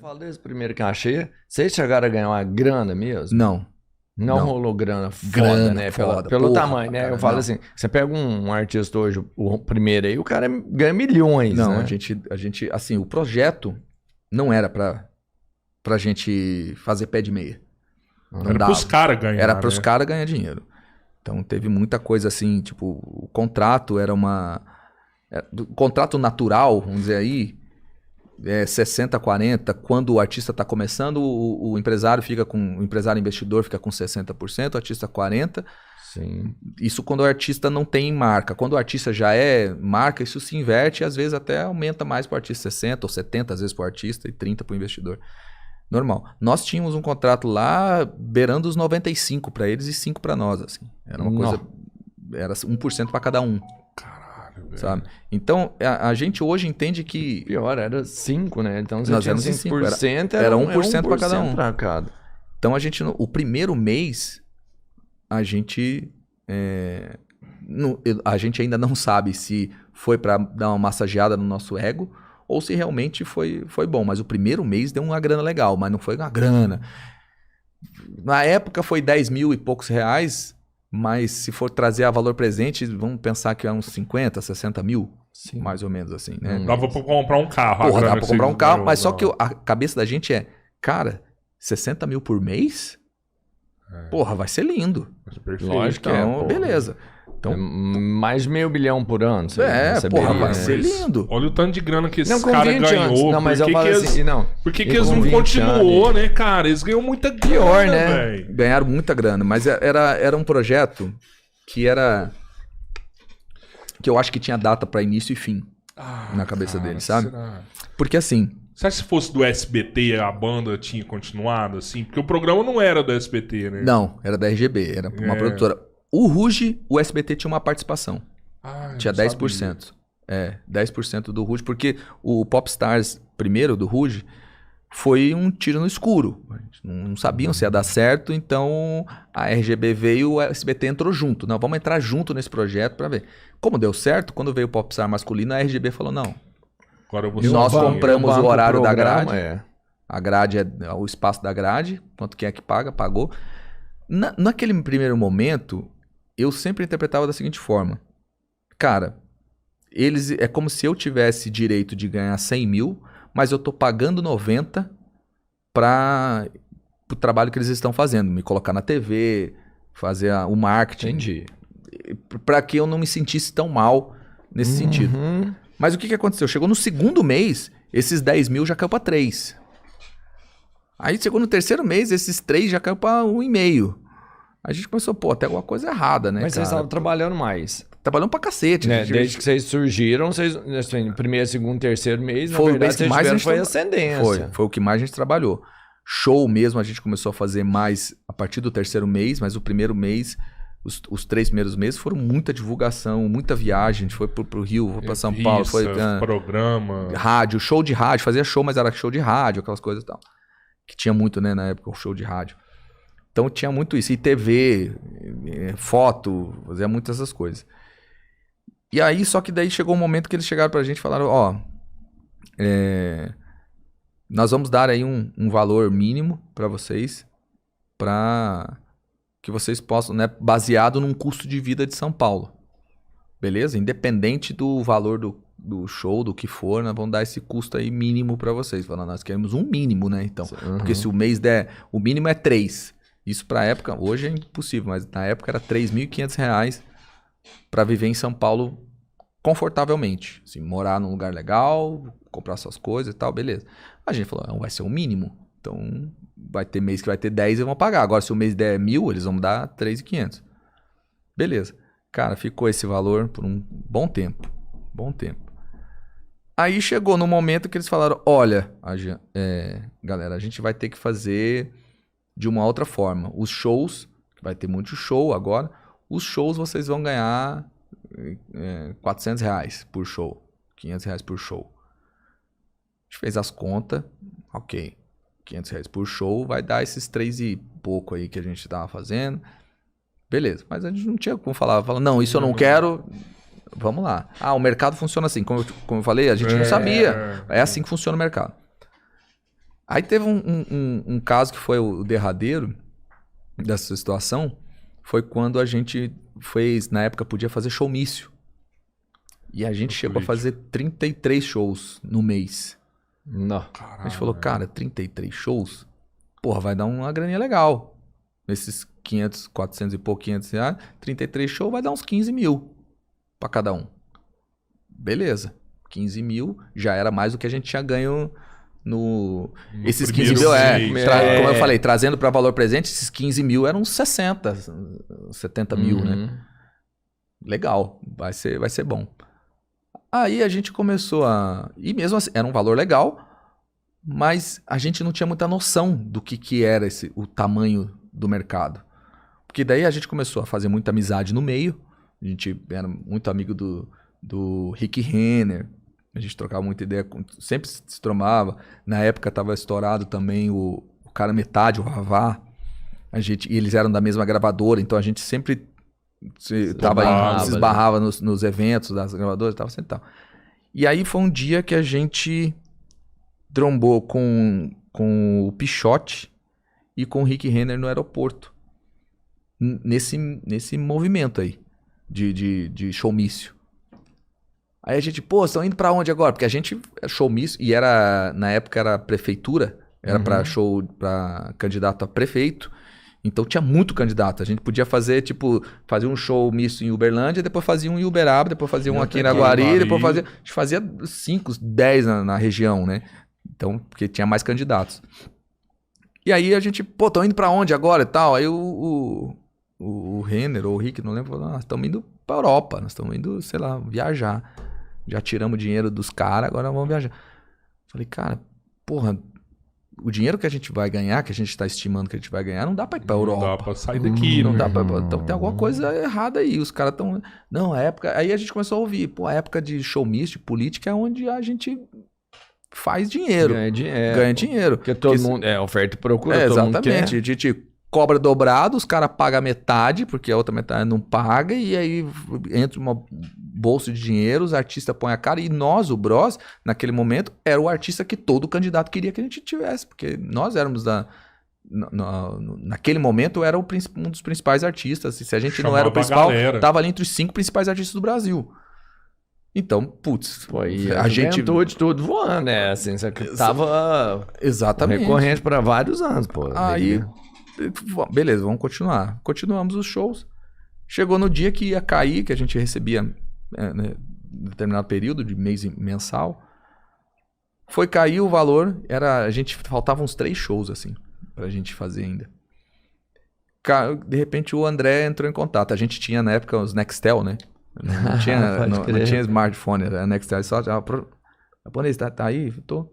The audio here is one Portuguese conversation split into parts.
falo desse primeiro cachê, vocês chegaram a ganhar uma grana mesmo? Não. Não rolou grana foda, né? Pelo tamanho, né? Cara, eu falo assim, você pega um artista hoje, o primeiro aí, o cara ganha milhões, não, né? a gente, assim, o projeto não era pra gente fazer pé de meia. Não Era dava. pros caras ganhar, Era pros né? caras ganhar dinheiro. Então teve muita coisa assim, tipo, o contrato era contrato natural, vamos dizer aí, 60-40. Quando o artista está começando, o empresário o empresário investidor fica com 60%, o artista 40%. Sim. Isso quando o artista não tem marca. Quando o artista já é marca, isso se inverte e às vezes até aumenta mais para o artista, 60% ou 70% às vezes para o artista e 30% para o investidor. Normal. Nós tínhamos um contrato lá beirando os 95% para eles e 5% para nós. Assim. Era uma coisa. Era 1% para cada um. Caralho, velho. Sabe? Então, a gente hoje entende que. Pior, era 5%, né? Então você Nós tinha éramos em 5%, era 1% para cada um. Pra cada. Então, o primeiro mês, a gente ainda não sabe se foi para dar uma massageada no nosso ego ou se realmente foi bom. Mas o primeiro mês deu uma grana legal, mas não foi uma grana. Na época foi 10 mil e poucos reais, mas se for trazer a valor presente, vamos pensar que é uns 50, 60 mil, Sim. mais ou menos assim, né? Dava pra comprar um carro. Porra, dá pra comprar um carro, mas só que que a cabeça da gente cara, 60 mil por mês? Porra, vai ser lindo. Lógico Então, que é, beleza. Então, mais de $500 milhão por ano. Você porra, vai né? ser lindo. Olha o tanto de grana que Não, esses com caras 20 anos. ganhou. Não, mas por eu que falo que assim, não. Por que E eles com não 20 continuou, anos. né, cara? Eles ganham muita grana, Pior, né? velho. Ganharam muita grana, mas era um projeto que eu acho que tinha data pra início e fim na cabeça deles, sabe? Será? Porque assim, Você acha que se fosse do SBT, a banda tinha continuado assim? Porque o programa não era do SBT, né? não, era da RGB, era uma produtora. O Ruge, o SBT tinha uma participação. Tinha 10%. 10% do Ruge, porque o Popstars primeiro do Ruge foi um tiro no escuro. Não sabiam se ia dar certo, então a RGB veio e o SBT entrou junto. Não, vamos entrar junto nesse projeto para ver. Como deu certo, quando veio o Popstar masculino, a RGB falou, não. Agora eu vou Nós sozinho. compramos o horário da grade. É. A grade é o espaço da grade, quanto que é que paga, pagou. Naquele primeiro momento, eu sempre interpretava da seguinte forma. Cara, é como se eu tivesse direito de ganhar 100 mil, mas eu tô pagando 90 para o trabalho que eles estão fazendo. Me colocar na TV, fazer o marketing. Entendi. Para que eu não me sentisse tão mal nesse sentido. Mas o que aconteceu? Chegou no segundo mês, esses 10 mil já caiu para 3. Aí chegou no terceiro mês, esses 3 já caiu para 1,5. A gente começou, até alguma coisa errada, né, Mas vocês estavam trabalhando mais. Trabalhando pra cacete. Né? Desde que vocês surgiram, assim, primeiro, segundo, terceiro mês, na Foi o verdade, mês que vocês mais a tiveram gente foi ascendência. Foi o que mais a gente trabalhou. Show mesmo, a gente começou a fazer mais a partir do terceiro mês, mas o primeiro mês, os 3 primeiros meses foram muita divulgação, muita viagem. A gente foi pro Rio, foi pra São Paulo, foi programa. rádio, show de rádio, fazia show, mas era show de rádio, aquelas coisas e tal. Que tinha muito, né, na época, o show de rádio. Então tinha muito isso. E TV, foto, fazia muitas essas coisas. E aí, só que daí chegou um momento que eles chegaram pra gente e falaram, nós vamos dar aí um valor mínimo pra vocês, pra que vocês possam, né, baseado num custo de vida de São Paulo. Beleza? Independente do valor do show, do que for, nós vamos dar esse custo aí mínimo pra vocês. Falando, nós queremos um mínimo, né, então. Porque se o mês der, o mínimo é 3. Isso pra época, hoje é impossível, mas na época era R$3.500 para viver em São Paulo confortavelmente. Assim, morar num lugar legal, comprar suas coisas e tal, beleza. A gente falou, vai ser o mínimo. Então, vai ter mês que vai ter 10 e vão pagar. Agora, se o mês der 1.000, eles vão dar 3.500. Beleza. Cara, ficou esse valor por um bom tempo. Bom tempo. Aí chegou no momento que eles falaram, olha, galera, a gente vai ter que fazer de uma outra forma. Os shows, vai ter muito show agora, os shows vocês vão ganhar R$400 por show, R$500 por show. A gente fez as contas, ok, R$500 por show vai dar esses 3 e pouco aí que a gente tava fazendo. Beleza, mas a gente não tinha como falar, não, isso eu não quero, vamos lá. O mercado funciona assim, como eu falei, a gente não sabia, é assim que funciona o mercado. Aí teve um caso que foi o derradeiro dessa situação, foi quando a gente fez, na época podia fazer showmício. E a gente chegou a fazer 33 shows no mês. Não. A gente falou, cara, 33 shows? Porra, vai dar uma graninha legal. Nesses 500, 400 e pouco, 500 reais, 33 shows vai dar uns 15 mil pra cada um. Beleza. 15 mil já era mais do que a gente tinha ganho no... Esses 15 mil, como eu falei, trazendo pra valor presente, esses 15 mil eram uns 60, 70 mil, né? Legal, vai ser bom. Aí a gente começou a... E mesmo assim, era um valor legal, mas a gente não tinha muita noção do que era o tamanho do mercado. Porque daí a gente começou a fazer muita amizade no meio. A gente era muito amigo do Rick Renner. A gente trocava muita ideia, sempre se trombava. Na época estava estourado também o cara Metade, o Vavá. E eles eram da mesma gravadora, então a gente sempre se esbarrava nos eventos das gravadoras e tal, assim, tal. E aí foi um dia que a gente trombou com o Pichote e com o Rick Renner no aeroporto. Nesse movimento aí de showmício. Aí a gente, estão indo pra onde agora? Porque a gente, showmício, e na época era prefeitura, era pra candidato a prefeito, então tinha muito candidato. A gente podia fazer um showmício em Uberlândia, depois fazia um em Uberaba, depois fazia um aqui em Araguari, depois a gente fazia 5, 10 na região, né? Então, porque tinha mais candidatos. E aí a gente, estão indo pra onde agora e tal? Aí o Renner ou o Rick, não lembro, falou, nós estamos indo pra Europa, nós estamos indo, sei lá, viajar. Já tiramos dinheiro dos caras, agora vamos viajar. Falei, cara, o dinheiro que a gente vai ganhar, que a gente tá estimando que a gente vai ganhar, não dá pra ir pra Europa. Não dá pra sair daqui, não né? dá pra... Então tem alguma coisa errada aí, os caras estão... Não, a época... Aí a gente começou a ouvir, a época de showmício, de política, é onde a gente faz dinheiro. Ganha dinheiro. Porque todo mundo... oferta e procura, todo mundo quer. Exatamente. A gente cobra dobrado, os caras pagam metade, porque a outra metade não paga, e aí entra uma bolsa de dinheiro, os artistas põem a cara, e nós, o Bros, naquele momento, era o artista que todo candidato queria que a gente tivesse, porque nós éramos naquele momento, era um dos principais artistas, e se a gente não era o principal, tava ali entre os 5 principais artistas do Brasil. Então, putz, a gente tudo voando, né? Assim, tava exatamente recorrente para vários anos, pô. Aí, beleza, vamos continuar. Continuamos os shows. Chegou no dia que ia cair, que a gente recebia né, determinado período de mês mensal. Foi cair o valor, faltavam uns 3 shows, assim, pra gente fazer ainda. De repente o André entrou em contato. A gente tinha na época os Nextel, né? Não tinha smartphone, era Nextel. Só japonês, tá aí? Tô.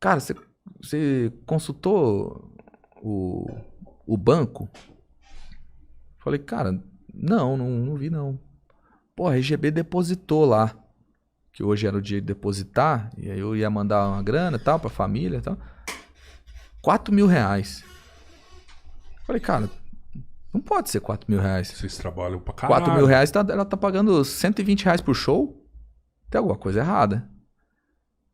Cara, você consultou o banco? Falei, cara, não vi não. Pô, a RGB depositou lá, que hoje era o dia de depositar, e aí eu ia mandar uma grana e tal, pra família e tal. R$4.000. Falei, cara, não pode ser R$4.000. Vocês trabalham pra caralho. R$4.000, ela tá pagando R$120 por show? Tem alguma coisa errada.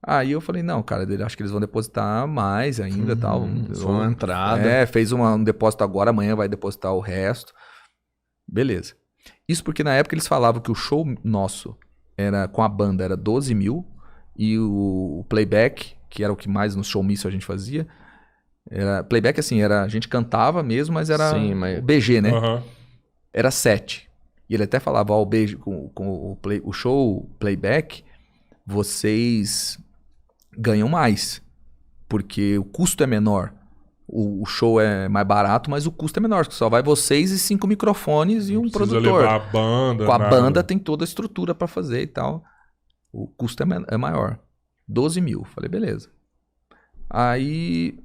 Aí eu falei, não, cara, acho que eles vão depositar mais ainda e tal. Foi uma entrada. Fez um depósito agora, amanhã vai depositar o resto. Beleza. Isso porque na época eles falavam que o show nosso com a banda era 12 mil e o playback, que era o que mais no showmício a gente fazia, playback assim, a gente cantava mesmo, mas era o BG, né? Uhum. Era 7. E ele até falava, o BG, com o show playback, vocês ganham mais, porque o custo é menor. O show é mais barato, mas o custo é menor, porque só vai vocês e 5 microfones e um produtor. Levar a banda, com a banda tem toda a estrutura para fazer e tal. O custo é maior. 12 mil. Falei, beleza. Aí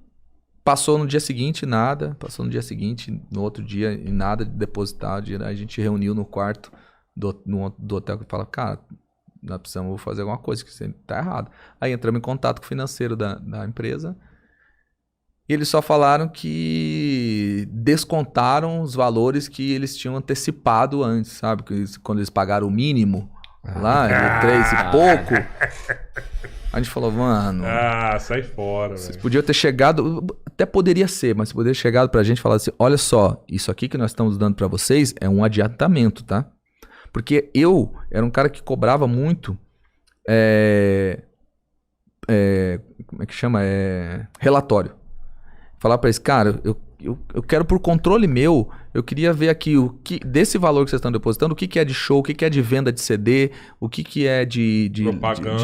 passou no dia seguinte, nada. Passou no dia seguinte, no outro dia, e nada de depositar. Aí a gente reuniu no quarto do hotel e falou, cara, nós precisamos fazer alguma coisa, que isso tá errado. Aí entramos em contato com o financeiro da empresa. E eles só falaram que descontaram os valores que eles tinham antecipado antes, sabe? Quando eles pagaram o mínimo, lá, 3 e pouco. A gente falou, mano... Ah, sai fora, Vocês velho. podiam ter chegado, até poderia ser, mas poderia ter chegado pra gente e falar assim, olha só, isso aqui que nós estamos dando pra vocês é um adiantamento, tá? Porque eu era um cara que cobrava muito, como é que chama? Relatório. Falar pra eles, cara, eu quero por controle meu, eu queria ver aqui o que desse valor que vocês estão depositando, o que que é de show, o que que é de venda de CD, o que que é de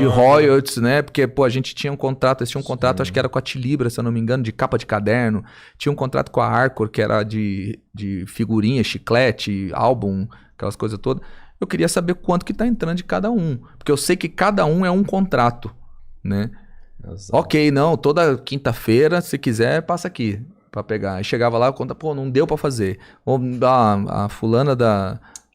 royalties, né? Porque, pô, a gente tinha um contrato, eles tinham um contrato, acho que era com a Tilibra, se eu não me engano, de capa de caderno. Tinha um contrato com a Arcor, que era de figurinha, chiclete, álbum, aquelas coisas todas. Eu queria saber quanto que tá entrando de cada um. Porque eu sei que cada um é um contrato, né? Exato. Ok, não, toda quinta-feira, se quiser, passa aqui pra pegar. Aí chegava lá, conta, pô, não deu pra fazer. Ou a fulana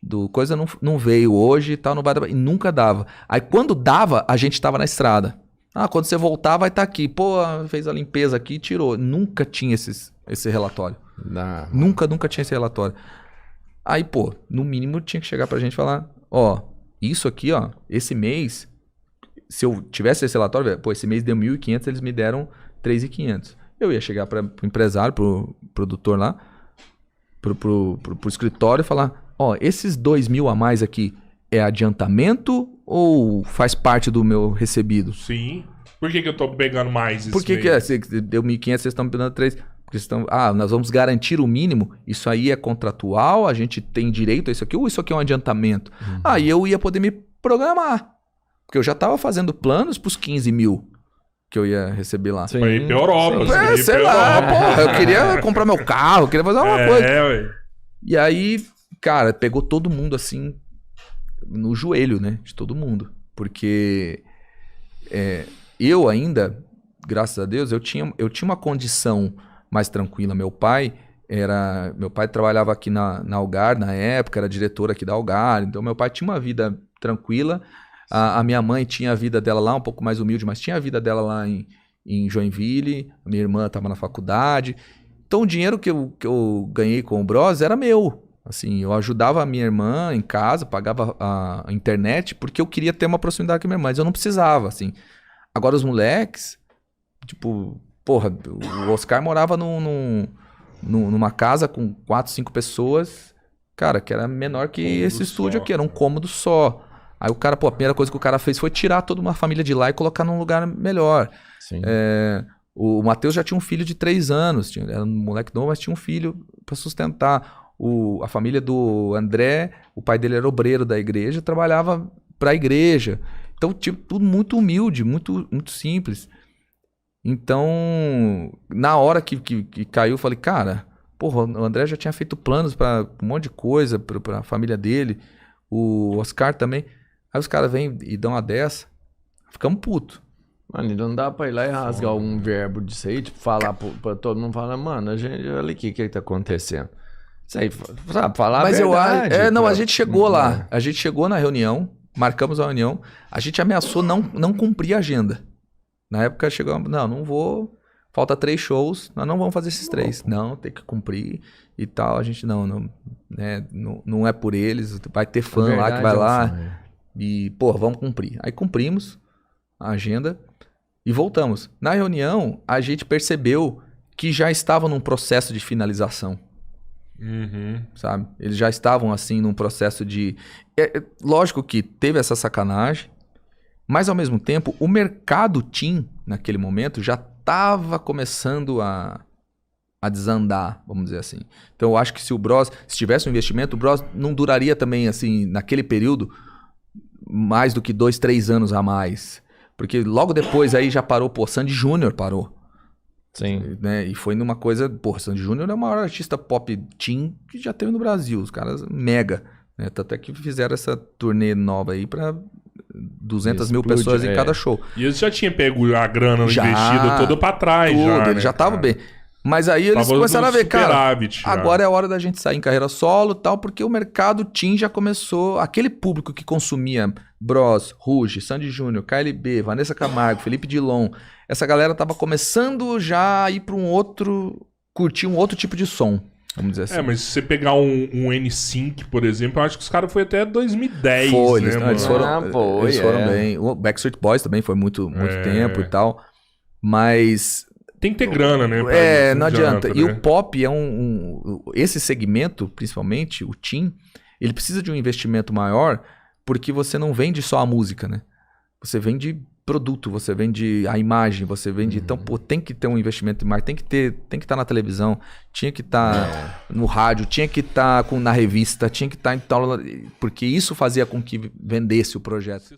do coisa não veio hoje e tal, não vai dar. E nunca dava. Aí quando dava, a gente tava na estrada. Ah, quando você voltar, vai estar aqui. Pô, fez a limpeza aqui e tirou. Nunca tinha esse relatório. Não. Nunca tinha esse relatório. Aí, pô, no mínimo tinha que chegar pra gente e falar, ó, isso aqui, ó, esse mês, se eu tivesse esse relatório, pô, esse mês deu 1.500, eles me deram 3.500. Eu ia chegar pro empresário, pro produtor lá, pro escritório e falar, ó, esses 2.000 a mais aqui é adiantamento ou faz parte do meu recebido? Sim. Por que eu tô pegando mais isso? Por que que é? Você deu 1.500, vocês estão me dando 3. Porque vocês estão, nós vamos garantir o mínimo, isso aí é contratual, a gente tem direito a isso aqui, ou isso aqui é um adiantamento? Aí eu ia poder me programar. Porque eu já estava fazendo planos para os 15.000 que eu ia receber lá. Sim. Pra ir pra Europa. Sim. Sei lá, porra, eu queria comprar meu carro, eu queria fazer alguma coisa. Ué. E aí, cara, pegou todo mundo assim, no joelho, né? De todo mundo. Porque eu ainda, graças a Deus, eu tinha uma condição mais tranquila. Meu pai trabalhava aqui na Algar na época, era diretor aqui da Algar, então meu pai tinha uma vida tranquila. A minha mãe tinha a vida dela lá, um pouco mais humilde, mas tinha a vida dela lá em Joinville. A minha irmã estava na faculdade. Então o dinheiro que eu ganhei com o Bros era meu. Assim, eu ajudava a minha irmã em casa, pagava a internet, porque eu queria ter uma proximidade com a minha irmã, mas eu não precisava, assim. Agora os moleques, tipo, porra, o Oscar morava numa casa com 4, 5 pessoas, cara, que era menor que esse estúdio aqui, era um cômodo só. Aí o cara, pô, a primeira coisa que o cara fez foi tirar toda uma família de lá e colocar num lugar melhor. Sim. O Matheus já tinha um filho de 3 anos, era um moleque novo, mas tinha um filho para sustentar. A família do André, o pai dele era obreiro da igreja, trabalhava para a igreja. Então, tipo, tudo muito humilde, muito, muito simples. Então, na hora que caiu, eu falei, cara, porra, o André já tinha feito planos para um monte de coisa, para a família dele, o Oscar também. Aí os caras vêm e dão uma dessa, ficamos putos. Mano, não dá pra ir lá e rasgar algum verbo disso aí, tipo, falar pra todo mundo, falar, mano, a gente, olha aqui o que tá acontecendo. Isso aí, sabe, falar Mas a verdade. não, a gente chegou lá, a gente chegou na reunião, marcamos a reunião, a gente ameaçou não cumprir a agenda. Na época chegou, não vou, falta 3 shows, nós não vamos fazer esses 3. Não, tem que cumprir e tal, a gente não é por eles, vai ter fã lá que vai lá e, pô, vamos cumprir. Aí cumprimos a agenda e voltamos. Na reunião, a gente percebeu que já estava num processo de finalização. Sabe? Eles já estavam assim num processo de... lógico que teve essa sacanagem, mas ao mesmo tempo o mercado Team naquele momento já estava começando a desandar, vamos dizer assim. Então eu acho que se o Bros, se tivesse um investimento, o Bros não duraria também assim naquele período mais do que 2, 3 anos a mais, porque logo depois aí já parou, pô, Sandy Júnior parou. Sim. Né? E foi numa coisa... Porra, Sandy Júnior é o maior artista pop teen que já teve no Brasil. Os caras mega. Né? Tanto é que fizeram essa turnê nova aí pra 200 mil pessoas em cada show. E eles já tinham pego a grana investida toda pra trás. Tudo, eles já estavam bem. Mas aí eles começaram a ver, cara, agora é a hora da gente sair em carreira solo e tal, porque o mercado teen já começou... Aquele público que consumia Bros, Ruge, Sandy Júnior, KLB, Vanessa Camargo, Felipe Dilon... Essa galera tava começando já a ir para curtir um outro tipo de som. Vamos dizer assim. Mas se você pegar um N5, por exemplo, eu acho que os caras foi até 2010, Foi, né, eles mano? eles foram bem. O Backstreet Boys também foi muito tempo e tal. Mas... Tem que ter grana, né? Não adianta. né? E o pop é esse segmento, principalmente, o teen, ele precisa de um investimento maior porque você não vende só a música, né? Você vende produto, você vende a imagem, você vende... Então, pô, tem que ter um investimento em marketing, tem que estar na televisão, tinha que estar no rádio, tinha que estar na revista, tinha que estar em tal... Porque isso fazia com que vendesse o projeto.